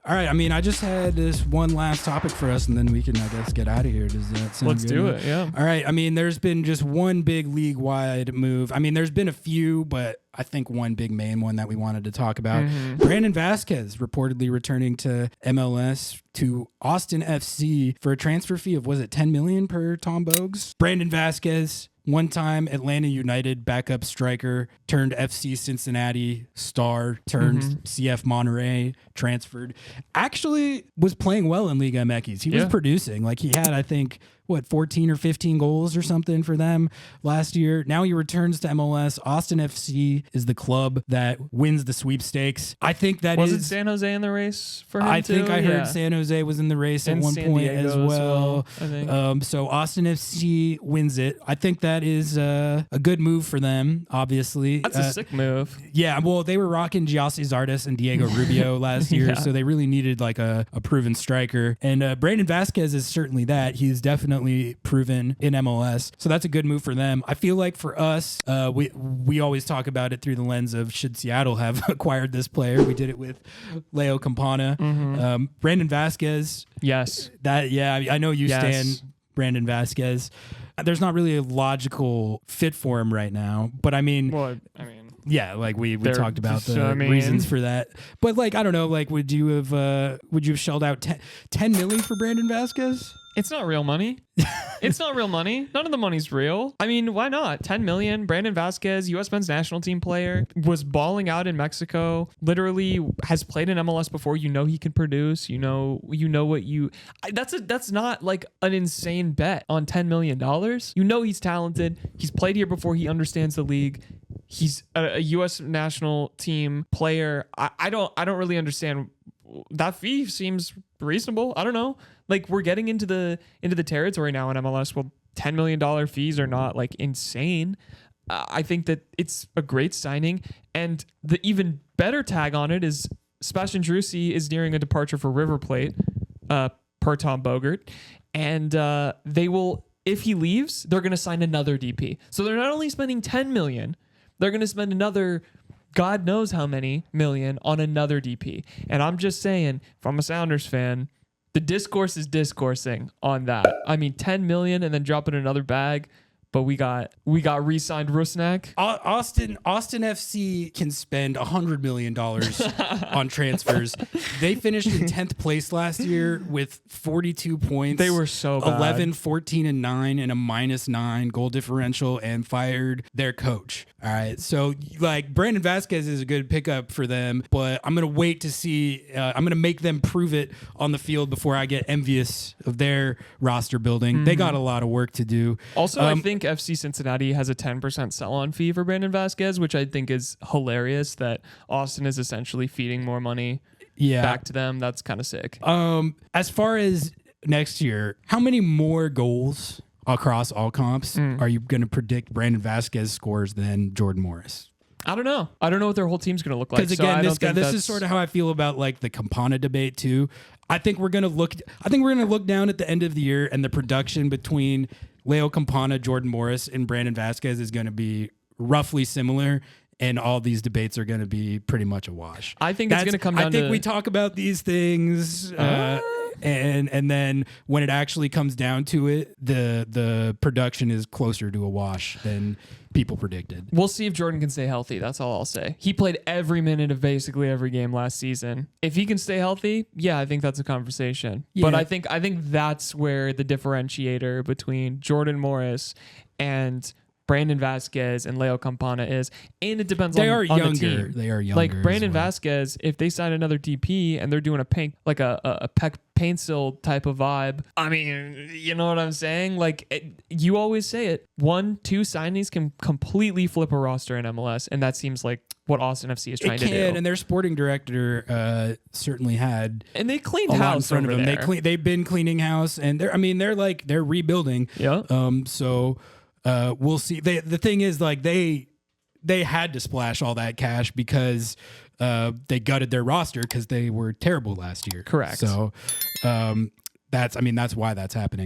All right. I mean, I just had this one last topic for us, and then we can, I guess, get out of here. Does that sound Let's good? do it, yeah. All right. I mean, there's been just one big league-wide move. I mean, there's been a few, but I think one big main one that we wanted to talk about. Brandon Vazquez reportedly returning to MLS to Austin FC for a transfer fee of, was it $10 million per Tom Bogues? Brandon Vazquez, one-time Atlanta United backup striker, turned FC Cincinnati star, turned CF Monterrey, transferred. Actually was playing well in Liga MX. He was producing. Like, he had, I think, 14 or 15 goals or something for them last year. Now he returns to MLS. Austin FC is the club that wins the sweepstakes. I think that Wasn't San Jose in the race for him I too? think I heard San Jose was in the race And at one San point Diego as well. I think. So Austin FC wins it. I think that is a good move for them, obviously. That's a sick move. Yeah, well, they were rocking Giassi Zardes and Diego Rubio last year, so they really needed like a proven striker. And Brandon Vazquez is certainly that. He's definitely proven in MLS, so that's a good move for them. I feel like for us, we always talk about it through the lens of should Seattle have acquired this player. We did it with Leo Campana. Brandon Vazquez. Yes. I know you stand Brandon Vazquez. There's not really a logical fit for him right now, but I mean, yeah, like we talked about the reasons for that. But like, I don't know, like would you have shelled out 10 million for Brandon Vazquez? It's not real money. It's not real money. None of the money's real. I mean, why not? 10 million. Brandon Vazquez, U.S. men's national team player, was balling out in Mexico. Literally has played in MLS before. You know he can produce. You know what you. That's not like an insane bet on $10 million. You know he's talented. He's played here before. He understands the league. He's a U.S. national team player. I don't really understand. That fee seems reasonable. I don't know. Like, we're getting into the territory now in MLS. Well, $10 million fees are not like insane. I think that it's a great signing, and the even better tag on it is Sebastian Drusi is nearing a departure for River Plate, per Tom Bogert, and they will, if he leaves, they're going to sign another DP. So they're not only spending $10 million, they're going to spend another God knows how many million on another DP. And I'm just saying, if I'm a Sounders fan, the discourse is discoursing on that. I mean, 10 million and then drop in another bag. But we got re-signed Rusnak. Austin FC can spend $100 million on transfers. They finished in 10th place last year with 42 points. They were so bad. 11, 14, and 9 and a -9 goal differential, and fired their coach. All right. So, like, Brandon Vazquez is a good pickup for them, but I'm going to wait to see. I'm going to make them prove it on the field before I get envious of their roster building. They got a lot of work to do. Also, I think FC Cincinnati has a 10% sell-on fee for Brandon Vazquez, which I think is hilarious that Austin is essentially feeding more money back to them. That's kind of sick. As far as next year, how many more goals across all comps are you going to predict Brandon Vazquez scores than Jordan Morris? I don't know. I don't know what their whole team's going to look like. Because again, this is sort of how I feel about like the Campana debate too. I think we're going to look down at the end of the year, and the production between Leo Campana, Jordan Morris, and Brandon Vazquez is going to be roughly similar, and all these debates are going to be pretty much a wash. I think it's going to come down to... I think we talk about these things, and then when it actually comes down to it, the production is closer to a wash than people predicted. We'll see if Jordan can stay healthy. That's all I'll say. He played every minute of basically every game last season. If he can stay healthy, yeah, I think that's a conversation. Yeah. But I think that's where the differentiator between Jordan Morris and Brandon Vazquez and Leo Campana is, and it depends on the team. They are younger. Like Brandon Vazquez, if they sign another DP and they're doing a pencil type of vibe, I mean, you know what I'm saying? Like, you always say it. 1-2 signings can completely flip a roster in MLS, and that seems like what Austin FC is trying to do. And their sporting director certainly had, and they cleaned house in front of them. They've been cleaning house, and they're rebuilding. Yeah. So. We'll see. The thing is, like, they had to splash all that cash because they gutted their roster because they were terrible last year. Correct. So that's why that's happening.